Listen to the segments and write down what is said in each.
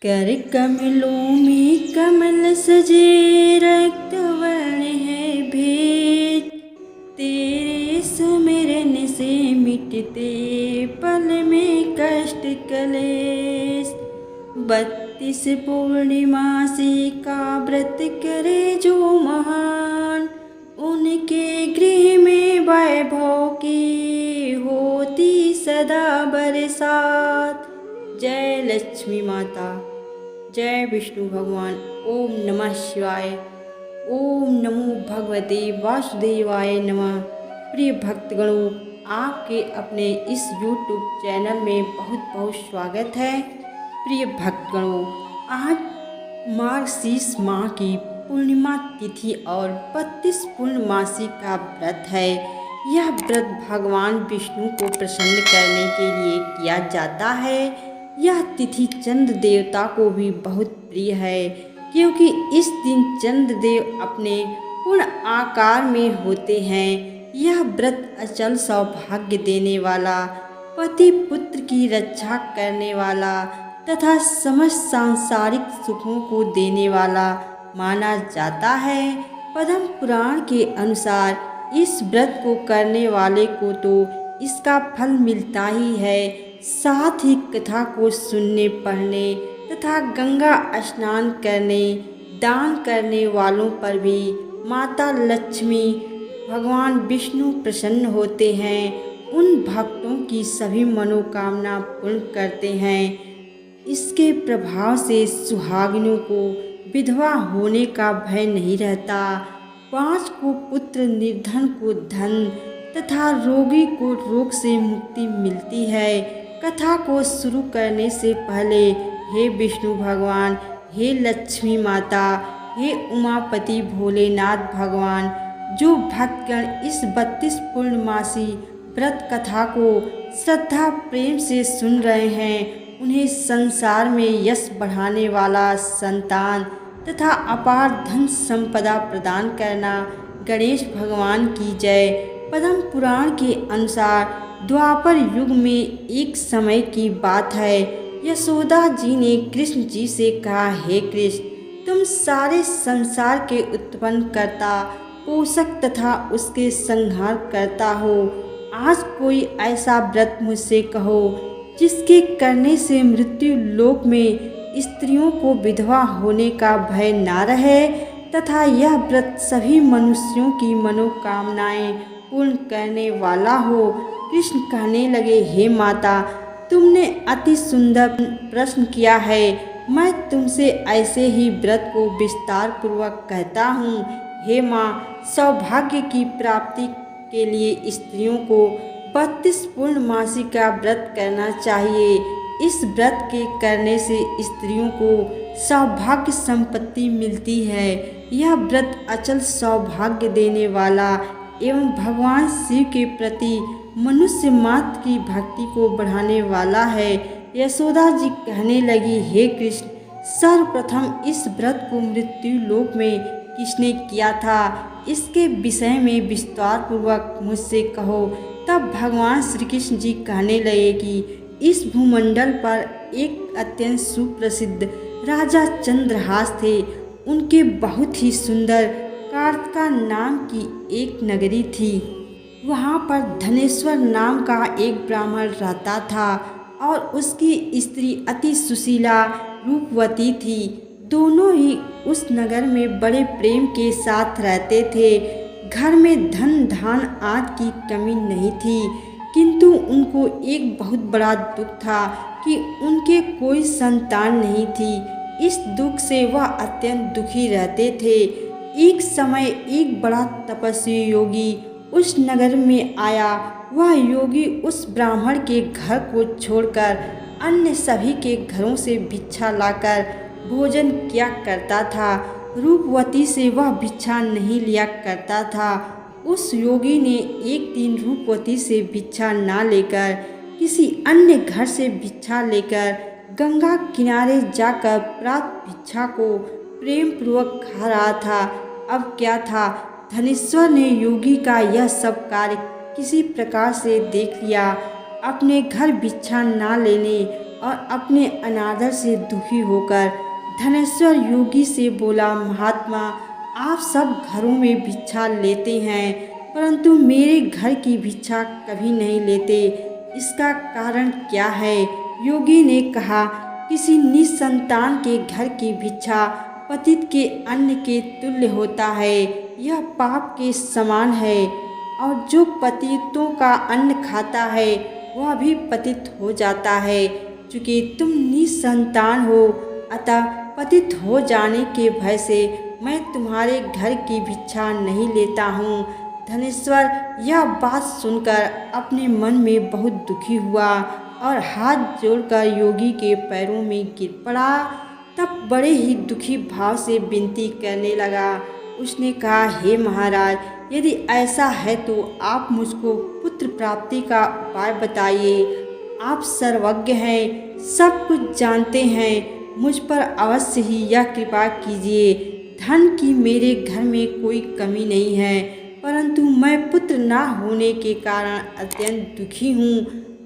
कर कमलों में कमल सजे, रक्त वर्ण है भेद। तेरे सुमिरन से मिटते पल में कष्ट कलेश। 32 पूर्णिमासी का व्रत करे जो महान, उनके गृह में वैभव की होती सदा बरसात। जय लक्ष्मी माता, जय विष्णु भगवान। ओम नमः शिवाय। ओम नमो भगवते वासुदेवाय नमः। प्रिय भक्तगणों, आपके अपने इस YouTube चैनल में बहुत बहुत स्वागत है। प्रिय भक्तगणों, आज मार्गशीर्ष माह की पूर्णिमा तिथि और 32 पूर्णमासी का व्रत है। यह व्रत भगवान विष्णु को प्रसन्न करने के लिए किया जाता है। यह तिथि चंद्र देवता को भी बहुत प्रिय है, क्योंकि इस दिन चंद्रदेव अपने पूर्ण आकार में होते हैं। यह व्रत अचल सौभाग्य देने वाला, पति पुत्र की रक्षा करने वाला तथा समस्त सांसारिक सुखों को देने वाला माना जाता है। पद्म पुराण के अनुसार इस व्रत को करने वाले को तो इसका फल मिलता ही है, साथ ही कथा को सुनने पढ़ने तथा गंगा स्नान करने दान करने वालों पर भी माता लक्ष्मी भगवान विष्णु प्रसन्न होते हैं। उन भक्तों की सभी मनोकामना पूर्ण करते हैं। इसके प्रभाव से सुहागिनों को विधवा होने का भय नहीं रहता। 5 को पुत्र, निर्धन को धन तथा रोगी को रोग से मुक्ति मिलती है। कथा को शुरू करने से पहले हे विष्णु भगवान, हे लक्ष्मी माता, हे उमापति भोलेनाथ भगवान, जो भक्तगण इस 32 पूर्णमासी व्रत कथा को श्रद्धा प्रेम से सुन रहे हैं, उन्हें संसार में यश बढ़ाने वाला संतान तथा अपार धन संपदा प्रदान करना। गणेश भगवान की जय। पद्म पुराण के अनुसार द्वापर युग में एक समय की बात है। यशोदा जी ने कृष्ण जी से कहा, हे कृष्ण, तुम सारे संसार के उत्पन्न करता, पोषक तथा उसके संहार करता हो। आज कोई ऐसा व्रत मुझसे कहो जिसके करने से मृत्यु लोक में स्त्रियों को विधवा होने का भय ना रहे तथा यह व्रत सभी मनुष्यों की मनोकामनाएं पूर्ण करने वाला हो। कृष्ण कहने लगे, हे माता, तुमने अति सुंदर प्रश्न किया है। मैं तुमसे ऐसे ही व्रत को विस्तार पूर्वक कहता हूँ। हे माँ, सौभाग्य की प्राप्ति के लिए स्त्रियों को 32 पूर्णमासी का व्रत करना चाहिए। इस व्रत के करने से स्त्रियों को सौभाग्य संपत्ति मिलती है। यह व्रत अचल सौभाग्य देने वाला एवं भगवान शिव के प्रति मनुष्य मात्र की भक्ति को बढ़ाने वाला है। यशोदा जी कहने लगी, हे कृष्ण, सर्वप्रथम इस व्रत को मृत्यु लोक में किसने किया था, इसके विषय में विस्तार पूर्वक मुझसे कहो। तब भगवान श्री कृष्ण जी कहने लगे कि इस भूमंडल पर एक अत्यंत सुप्रसिद्ध राजा चंद्रहास थे। उनके बहुत ही सुंदर कार्तिका नाम की एक नगरी थी। वहाँ पर धनेश्वर नाम का एक ब्राह्मण रहता था और उसकी स्त्री अति सुशीला रूपवती थी। दोनों ही उस नगर में बड़े प्रेम के साथ रहते थे। घर में धन धान आदि की कमी नहीं थी, किंतु उनको एक बहुत बड़ा दुख था कि उनके कोई संतान नहीं थी। इस दुख से वह अत्यंत दुखी रहते थे। एक समय एक बड़ा तपस्वी योगी उस नगर में आया। वह योगी उस ब्राह्मण के घर को छोड़कर अन्य सभी के घरों से भिक्षा लाकर भोजन किया करता था। रूपवती से वह भिक्षा नहीं लिया करता था। उस योगी ने एक दिन रूपवती से भिक्षा ना लेकर किसी अन्य घर से भिक्षा लेकर गंगा किनारे जाकर प्राप्त भिक्षा को प्रेम पूर्वक खा रहा था। अब क्या था, धनेश्वर ने योगी का यह सब कार्य किसी प्रकार से देख लिया। अपने घर भिक्षा ना लेने और अपने अनादर से दुखी होकर धनेश्वर योगी से बोला, महात्मा, आप सब घरों में भिक्षा लेते हैं परंतु मेरे घर की भिक्षा कभी नहीं लेते, इसका कारण क्या है? योगी ने कहा, किसी निसंतान के घर की भिक्षा पतित के अन्न के तुल्य होता है, यह पाप के समान है। और जो पतितों का अन्न खाता है वह भी पतित हो जाता है। चूँकि तुम निसंतान हो अतः पतित हो जाने के भय से मैं तुम्हारे घर की भिक्षा नहीं लेता हूँ। धनेश्वर यह बात सुनकर अपने मन में बहुत दुखी हुआ और हाथ जोड़कर योगी के पैरों में गिर पड़ा। तब बड़े ही दुखी भाव से विनती करने लगा। उसने कहा, हे महाराज, यदि ऐसा है तो आप मुझको पुत्र प्राप्ति का उपाय बताइए। आप सर्वज्ञ हैं, सब कुछ जानते हैं, मुझ पर अवश्य ही यह कृपा कीजिए। धन की मेरे घर में कोई कमी नहीं है परंतु मैं पुत्र ना होने के कारण अत्यंत दुखी हूँ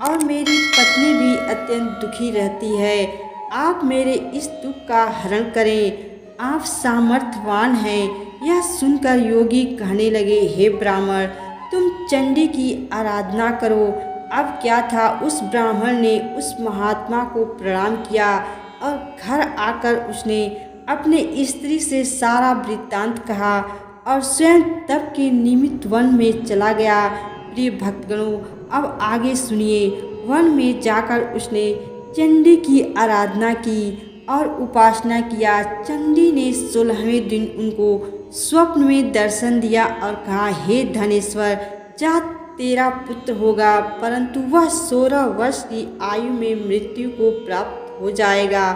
और मेरी पत्नी भी अत्यंत दुखी रहती है। आप मेरे इस दुख का हरण करें, आप सामर्थ्यवान हैं। यह सुनकर योगी कहने लगे, हे ब्राह्मण, तुम चंडी की आराधना करो। अब क्या था, उस ब्राह्मण ने उस महात्मा को प्रणाम किया और घर आकर उसने अपने स्त्री से सारा वृत्तांत कहा और स्वयं तप के निमित्त वन में चला गया। प्रिय भक्तगणों, अब आगे सुनिए। वन में जाकर उसने चंडी की आराधना की और उपासना किया। चंडी ने 16वें दिन उनको स्वप्न में दर्शन दिया और कहा, हे धनेश्वर, जा तेरा पुत्र होगा परंतु वह 16 वर्ष की आयु में मृत्यु को प्राप्त हो जाएगा।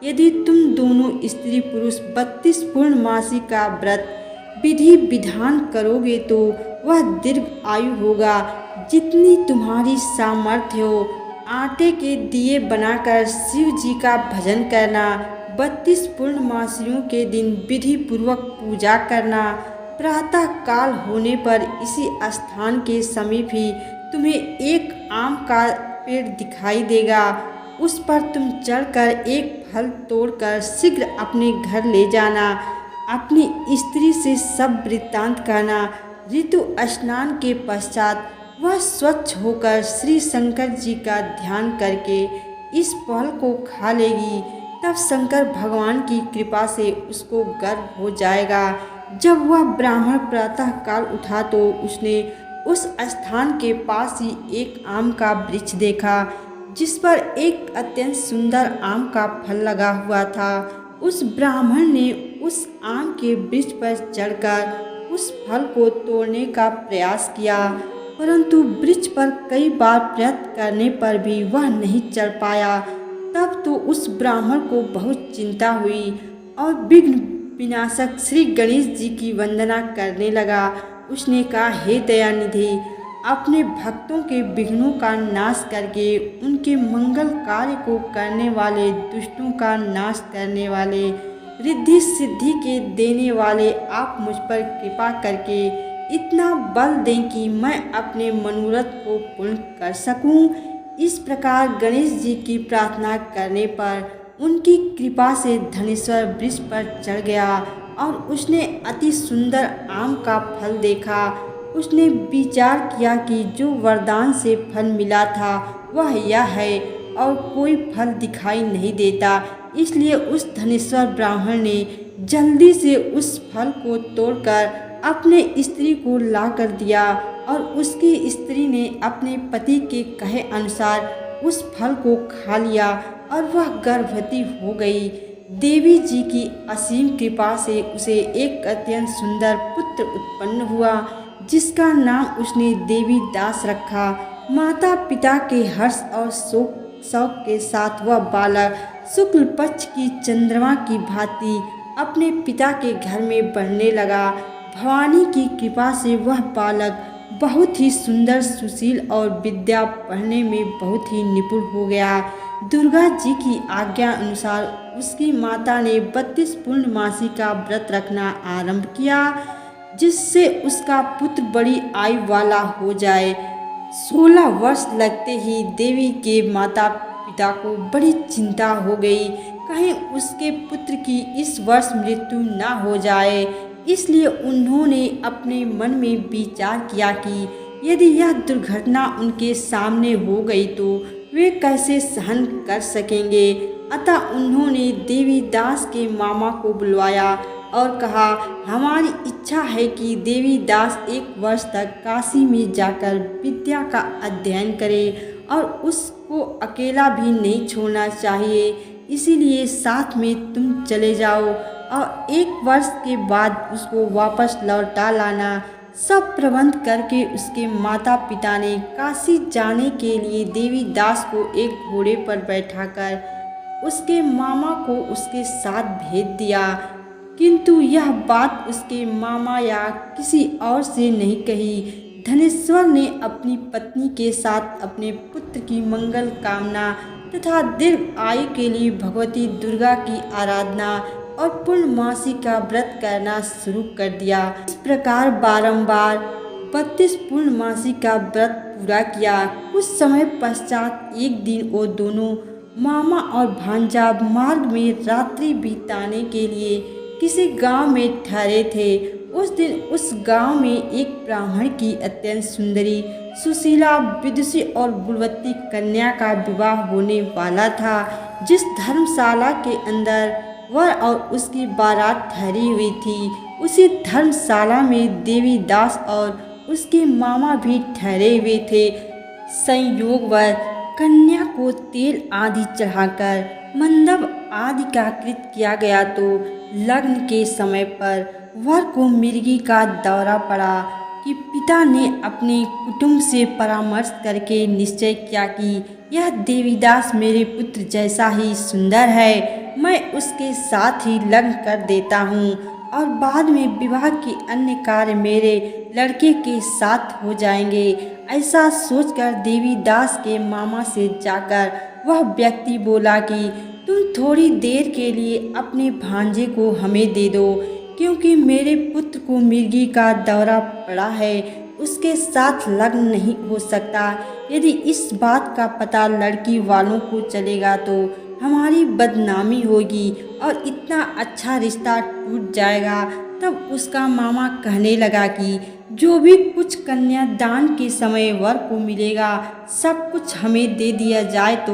यदि तुम दोनों स्त्री पुरुष 32 पूर्णमासी का व्रत विधि विधान करोगे तो वह दीर्घ आयु होगा। जितनी तुम्हारी सामर्थ्य हो, आटे के दिए बनाकर शिव जी का भजन करना, 32 पूर्णमासियों के दिन विधि पूर्वक पूजा करना। प्रातः काल होने पर इसी स्थान के समीप ही तुम्हें एक आम का पेड़ दिखाई देगा। उस पर तुम चढ़कर एक फल तोड़कर शीघ्र अपने घर ले जाना। अपनी स्त्री से सब वृत्तांत कहना। ऋतु स्नान के पश्चात वह स्वच्छ होकर श्री शंकर जी का ध्यान करके इस फल को खा लेगी। तब शंकर भगवान की कृपा से उसको गर्भ हो जाएगा। जब वह ब्राह्मण प्रातः काल उठा तो उसने उस स्थान के पास ही एक आम का वृक्ष देखा जिस पर एक अत्यंत सुंदर आम का फल लगा हुआ था। उस ब्राह्मण ने उस आम के वृक्ष पर चढ़कर उस फल को तोड़ने का प्रयास किया परंतु वृक्ष पर कई बार प्रयत्न करने पर भी वह नहीं चढ़ पाया। तब तो उस ब्राह्मण को बहुत चिंता हुई और विघ्न विनाशक श्री गणेश जी की वंदना करने लगा। उसने कहा, हे दयानिधि, अपने भक्तों के विघ्नों का नाश करके उनके मंगल कार्य को करने वाले, दुष्टों का नाश करने वाले, रिद्धि सिद्धि के देने वाले, आप मुझ पर कृपा करके इतना बल दें कि मैं अपने मनोरथ को पूर्ण कर सकूं। इस प्रकार गणेश जी की प्रार्थना करने पर उनकी कृपा से धनेश्वर वृक्ष पर चढ़ गया और उसने अति सुंदर आम का फल देखा। उसने विचार किया कि जो वरदान से फल मिला था वह यह है और कोई फल दिखाई नहीं देता। इसलिए उस धनेश्वर ब्राह्मण ने जल्दी से उस फल को तोड़कर अपने स्त्री को ला कर दिया और उसकी स्त्री ने अपने पति के कहे अनुसार उस फल को खा लिया और वह गर्भवती हो गई। देवी जी की असीम कृपा से उसे एक अत्यंत सुंदर पुत्र उत्पन्न हुआ जिसका नाम उसने देवी दास रखा। माता पिता के हर्ष और शौक के साथ वह बालक शुक्ल पक्ष की चंद्रमा की भांति अपने पिता के घर में बढ़ने लगा। भवानी की कृपा से वह बालक बहुत ही सुंदर, सुशील और विद्या पढ़ने में बहुत ही निपुण हो गया। दुर्गा जी की आज्ञा अनुसार उसकी माता ने 32 पूर्णमासी का व्रत रखना आरंभ किया जिससे उसका पुत्र बड़ी आयु वाला हो जाए। 16 वर्ष लगते ही देवी के माता पिता को बड़ी चिंता हो गई, कहीं उसके पुत्र की इस वर्ष मृत्यु ना हो जाए। इसलिए उन्होंने अपने मन में विचार किया कि यदि यह दुर्घटना उनके सामने हो गई तो वे कैसे सहन कर सकेंगे। अतः उन्होंने देवीदास के मामा को बुलवाया और कहा, हमारी इच्छा है कि देवीदास 1 वर्ष तक काशी में जाकर विद्या का अध्ययन करे और उसको अकेला भी नहीं छोड़ना चाहिए। इसीलिए साथ में तुम चले जाओ और 1 वर्ष के बाद उसको वापस लौटा लाना। सब प्रबंध करके उसके माता पिता ने काशी जाने के लिए देवीदास को एक घोड़े पर बैठाकर उसके मामा को उसके साथ भेज दिया। किंतु यह बात उसके मामा या किसी और से नहीं कही। धनेश्वर ने अपनी पत्नी के साथ अपने पुत्र की मंगल कामना तथा दीर्घ आयु के लिए भगवती दुर्गा की आराधना और पूर्णमासी का व्रत करना शुरू कर दिया। इस प्रकार बारंबार 32 पूर्णमासी का व्रत पूरा किया। कुछ समय पश्चात एक दिन वो दोनों मामा और भांजा मार्ग में रात्रि बिताने के लिए किसी गांव में ठहरे थे। उस दिन उस गांव में एक ब्राह्मण की अत्यंत सुंदरी, सुशीला, विदुषी और गुणवती कन्या का विवाह होने वाला था। जिस धर्मशाला के अंदर वर और उसकी बारात ठहरी हुई थी, उसी धर्मशाला में देवीदास और उसके मामा भी ठहरे हुए थे। संयोगवश कन्या को तेल आदि चढ़ाकर मंडप आदि का कृत किया गया तो लग्न के समय पर वर को मिर्गी का दौरा पड़ा कि पिता ने अपने कुटुंब से परामर्श करके निश्चय किया कि यह देवीदास मेरे पुत्र जैसा ही सुंदर है, मैं उसके साथ ही लग्न कर देता हूँ और बाद में विवाह के अन्य कार्य मेरे लड़के के साथ हो जाएंगे। ऐसा सोचकर देवीदास के मामा से जाकर वह व्यक्ति बोला कि तुम थोड़ी देर के लिए अपने भांजे को हमें दे दो, क्योंकि मेरे पुत्र को मिर्गी का दौरा पड़ा है, उसके साथ लग्न नहीं हो सकता। यदि इस बात का पता लड़की वालों को चलेगा तो हमारी बदनामी होगी और इतना अच्छा रिश्ता टूट जाएगा। तब उसका मामा कहने लगा कि जो भी कुछ कन्यादान के समय वर को मिलेगा सब कुछ हमें दे दिया जाए तो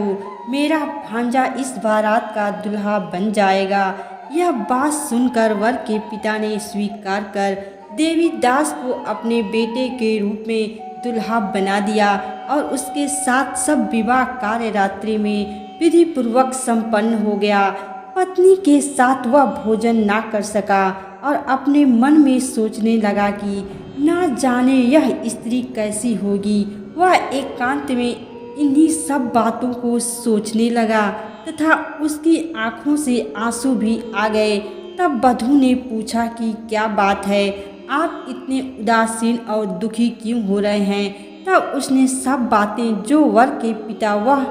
मेरा भांजा इस बारात का दूल्हा बन जाएगा। यह बात सुनकर वर के पिता ने स्वीकार कर देवीदास को अपने बेटे के रूप में दूल्हा बना दिया और उसके साथ सब विवाह कार्य रात्रि में विधि पूर्वक संपन्न हो गया। पत्नी के साथ वह भोजन ना कर सका और अपने मन में सोचने लगा कि ना जाने यह स्त्री कैसी होगी। वह एकांत में इन्हीं सब बातों को सोचने लगा तथा उसकी आंखों से आंसू भी आ गए। तब वधू ने पूछा कि क्या बात है, आप इतने उदासीन और दुखी क्यों हो रहे हैं। तब उसने सब बातें जो वर के पिता वह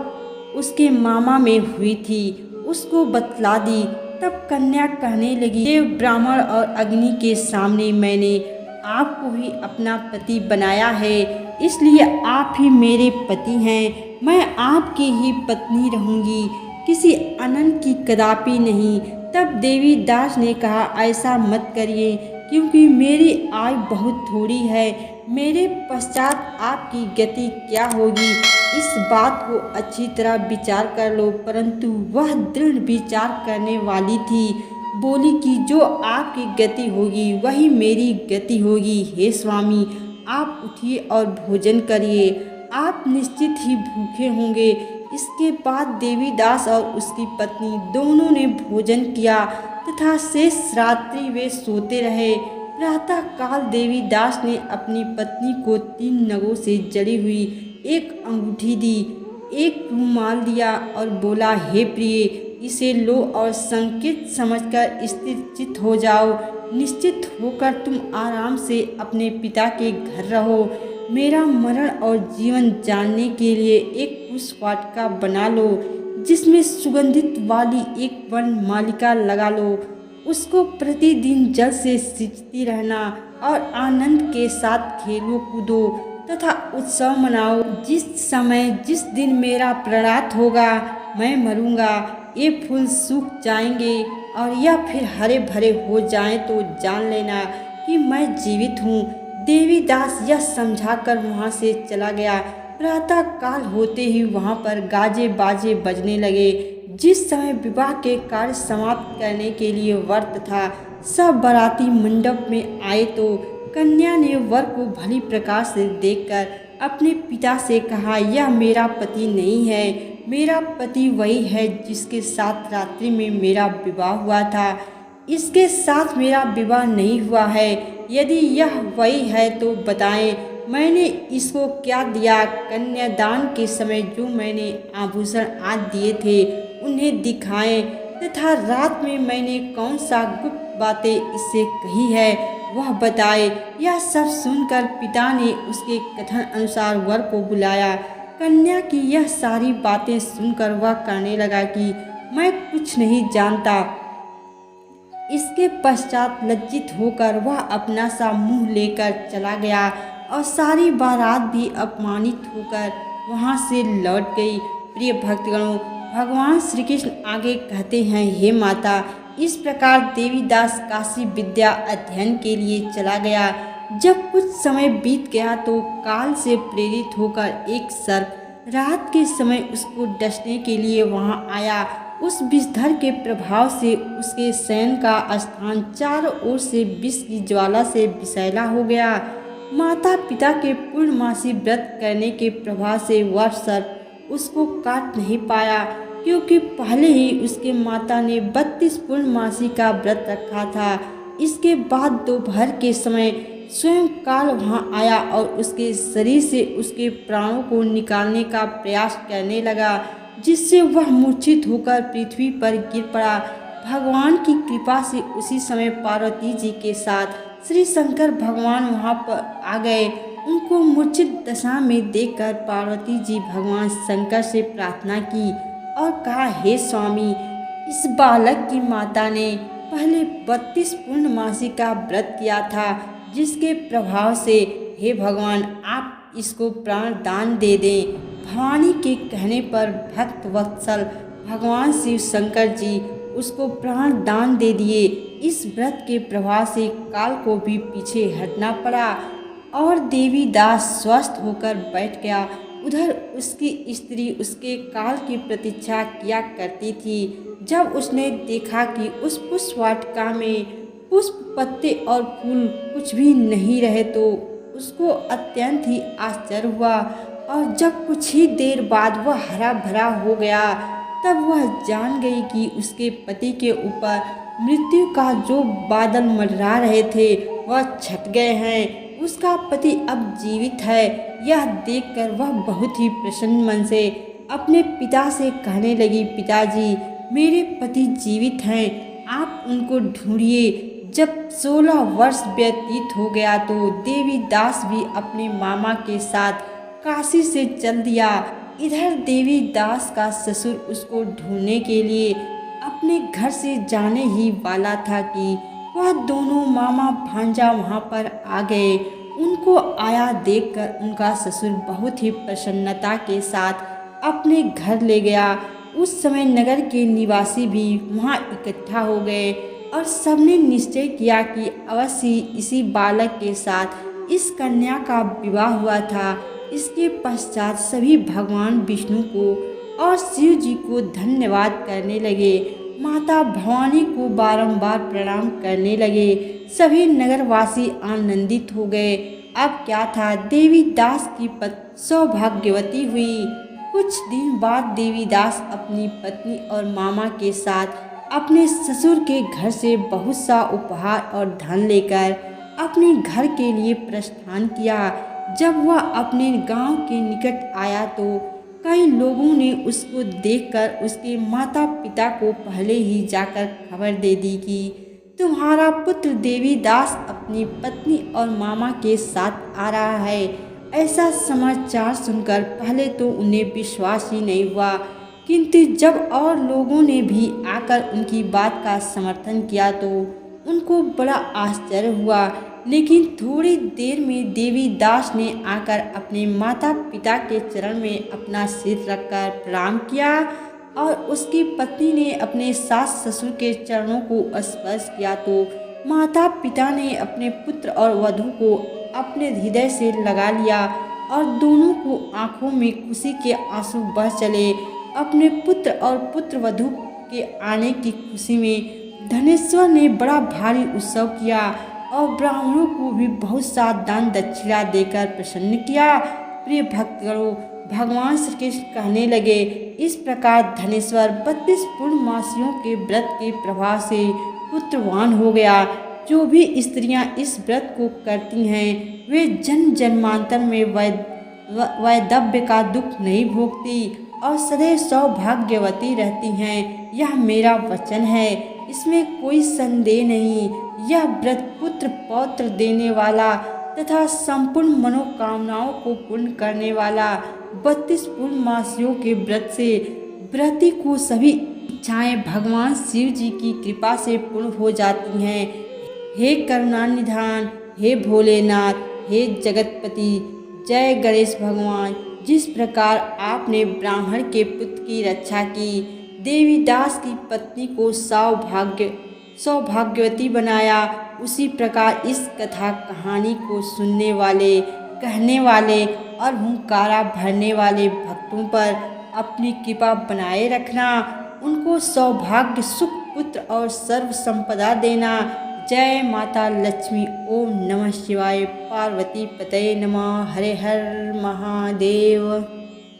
उसके मामा में हुई थी उसको बतला दी। तब कन्या कहने लगी, देव, ब्राह्मण और अग्नि के सामने मैंने आपको ही अपना पति बनाया है, इसलिए आप ही मेरे पति हैं। मैं आपकी ही पत्नी रहूंगी, किसी अनन्य की कदापि नहीं। तब देवीदास ने कहा, ऐसा मत करिए, क्योंकि मेरी आयु बहुत थोड़ी है। मेरे पश्चात आपकी गति क्या होगी, इस बात को अच्छी तरह विचार कर लो। परंतु वह दृढ़ विचार करने वाली थी, बोली कि जो आपकी गति होगी वही मेरी गति होगी। हे स्वामी, आप उठिए और भोजन करिए, आप निश्चित ही भूखे होंगे। इसके बाद देवीदास और उसकी पत्नी दोनों ने भोजन किया तथा शेष रात्रि वे सोते रहे। प्रातः काल देवीदास ने अपनी पत्नी को 3 नगों से जड़ी हुई एक अंगूठी दी, एक रूमाल दिया और बोला, हे प्रिय, इसे लो और संकेत समझकर स्थिर चित्त हो जाओ। निश्चित होकर तुम आराम से अपने पिता के घर रहो। मेरा मरण और जीवन जानने के लिए एक पुष्प वाटिका बना लो, जिसमें सुगंधित वाली एक वन मालिका लगा लो। उसको प्रतिदिन जल से सींचती रहना और आनंद के साथ खेलो कूदो। तथा उत्सव मनाओ। जिस समय जिस दिन मेरा प्राणात होगा, मैं मरूंगा, ये फूल सूख जाएंगे और या फिर हरे भरे हो जाएं तो जान लेना कि मैं जीवित हूँ। देवीदास यह समझाकर वहाँ से चला गया। प्रातः काल होते ही वहाँ पर गाजे बाजे बजने लगे। जिस समय विवाह के कार्य समाप्त करने के लिए वर तथा सब बाराती मंडप में आए तो कन्या ने वर को भली प्रकार से देखकर अपने पिता से कहा, यह मेरा पति नहीं है, मेरा पति वही है जिसके साथ रात्रि में मेरा विवाह हुआ था। इसके साथ मेरा विवाह नहीं हुआ है। यदि यह वही है तो बताएं, मैंने इसको क्या दिया। कन्यादान के समय जो मैंने आभूषण आज दिए थे उन्हें दिखाएं तथा रात में मैंने कौन सा गुप्त बातें इससे कही है वह बताए। यह सब सुनकर पिता ने उसके कथन अनुसार वर को बुलाया। कन्या की यह सारी बातें सुनकर वह कहने लगा कि मैं कुछ नहीं जानता। इसके पश्चात लज्जित होकर वह अपना सा मुंह लेकर चला गया और सारी बारात भी अपमानित होकर वहां से लौट गई। प्रिय भक्तगणों, भगवान श्री कृष्ण आगे कहते हैं, हे माता, इस प्रकार देवीदास काशी विद्या अध्ययन के लिए चला गया। जब कुछ समय बीत गया तो काल से प्रेरित होकर एक सर्प रात के समय उसको डसने के लिए वहां आया। उस विषधर के प्रभाव से उसके शयन का स्थान चारों ओर से विष की ज्वाला से विषैला हो गया। माता पिता के पूर्णमासी व्रत करने के प्रभाव से वह सर्प उसको काट नहीं पाया, क्योंकि पहले ही उसके माता ने 32 पूर्णमासी का व्रत रखा था। इसके बाद दोपहर के समय स्वयं काल वहाँ आया और उसके शरीर से उसके प्राणों को निकालने का प्रयास करने लगा, जिससे वह मूर्छित होकर पृथ्वी पर गिर पड़ा। भगवान की कृपा से उसी समय पार्वती जी के साथ श्री शंकर भगवान वहाँ पर आ गए। उनको मूर्छित दशा में देखकर पार्वती जी भगवान शंकर से प्रार्थना की और कहा, हे स्वामी, इस बालक की माता ने पहले 32 पूर्णमासी का व्रत किया था, जिसके प्रभाव से हे भगवान आप इसको प्राण दान दे दें। भवानी के कहने पर भक्त वत्सल भगवान शिव शंकर जी उसको प्राण दान दे दिए। इस व्रत के प्रभाव से काल को भी पीछे हटना पड़ा और देवीदास स्वस्थ होकर बैठ गया। उधर उसकी स्त्री उसके काल की प्रतीक्षा किया करती थी। जब उसने देखा कि उस पुष्प वाटिका में पुष्प, पत्ते और फूल कुछ भी नहीं रहे तो उसको अत्यंत ही आश्चर्य हुआ और जब कुछ ही देर बाद वह हरा भरा हो गया, तब वह जान गई कि उसके पति के ऊपर मृत्यु का जो बादल मंडरा रहे थे वह छट गए हैं। उसका पति अब जीवित है। यह देखकर वह बहुत ही प्रसन्न मन से अपने पिता से कहने लगी, पिताजी, मेरे पति जीवित हैं, आप उनको ढूंढिए। जब 16 वर्ष व्यतीत हो गया तो देवीदास भी अपने मामा के साथ काशी से चल दिया। इधर देवीदास का ससुर उसको ढूंढने के लिए अपने घर से जाने ही वाला था कि वह दोनों मामा भांजा वहाँ पर आ गए। उनको आया देखकर उनका ससुर बहुत ही प्रसन्नता के साथ अपने घर ले गया। उस समय नगर के निवासी भी वहाँ इकट्ठा हो गए और सबने निश्चय किया कि अवश्य इसी बालक के साथ इस कन्या का विवाह हुआ था। इसके पश्चात सभी भगवान विष्णु को और शिव जी को धन्यवाद करने लगे। माता भवानी को बारंबार प्रणाम करने लगे। सभी नगरवासी आनंदित हो गए। अब क्या था, देवीदास की पत्नी सौभाग्यवती हुई। कुछ दिन बाद देवीदास अपनी पत्नी और मामा के साथ अपने ससुर के घर से बहुत सा उपहार और धन लेकर अपने घर के लिए प्रस्थान किया। जब वह अपने गांव के निकट आया तो कई लोगों ने उसको देखकर उसके माता पिता को पहले ही जाकर खबर दे दी कि तुम्हारा पुत्र देवीदास अपनी पत्नी और मामा के साथ आ रहा है। ऐसा समाचार सुनकर पहले तो उन्हें विश्वास ही नहीं हुआ, किंतु जब और लोगों ने भी आकर उनकी बात का समर्थन किया तो उनको बड़ा आश्चर्य हुआ। लेकिन थोड़ी देर में देवी दास ने आकर अपने माता पिता के चरण में अपना सिर रखकर प्रणाम किया और उसकी पत्नी ने अपने सास ससुर के चरणों को स्पर्श किया तो माता पिता ने अपने पुत्र और वधू को अपने हृदय से लगा लिया और दोनों को आंखों में खुशी के आंसू बह चले। अपने पुत्र और पुत्र वधू के आने की खुशी में धनेश्वर ने बड़ा भारी उत्सव किया और ब्राह्मणों को भी बहुत सा दान दक्षिणा देकर प्रसन्न किया। प्रिय भक्तगणों, भगवान श्री कृष्ण कहने लगे, इस प्रकार धनेश्वर 32 पूर्णमासियों के व्रत के प्रभाव से पुत्रवान हो गया। जो भी स्त्रियां इस व्रत को करती हैं वे जन्म जन्मांतर में वैधव्य का दुख नहीं भोगती और सदैव सौभाग्यवती रहती हैं। यह मेरा वचन है, इसमें कोई संदेह नहीं। यह व्रत पुत्र पौत्र देने वाला तथा संपूर्ण मनोकामनाओं को पूर्ण करने वाला 32 पूर्णमासियों के व्रत से व्रती को सभी इच्छाएं भगवान शिव जी की कृपा से पूर्ण हो जाती हैं। हे करुणानिधान, हे भोलेनाथ, हे जगतपति, जय गणेश भगवान। जिस प्रकार आपने ब्राह्मण के पुत्र की रक्षा की, देवी दास की पत्नी को सौभाग्यवती बनाया, उसी प्रकार इस कथा कहानी को सुनने वाले, कहने वाले और हुंकारा भरने वाले भक्तों पर अपनी कृपा बनाए रखना। उनको सौभाग्य, सुख, पुत्र और सर्व संपदा देना। जय माता लक्ष्मी। ओम नमः शिवाय। पार्वती पतये नमः। हरे हर महादेव।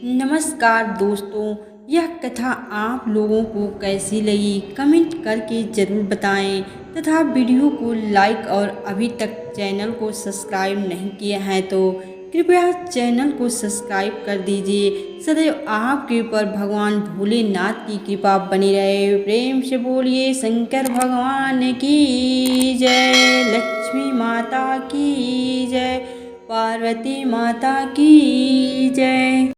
नमस्कार दोस्तों, यह कथा आप लोगों को कैसी लगी कमेंट करके ज़रूर बताएं तथा वीडियो को लाइक और अभी तक चैनल को सब्सक्राइब नहीं किया है तो कृपया चैनल को सब्सक्राइब कर दीजिए। सदैव आपके ऊपर भगवान भोलेनाथ की कृपा बनी रहे। प्रेम से बोलिए शंकर भगवान की जय, लक्ष्मी माता की जय, पार्वती माता की जय।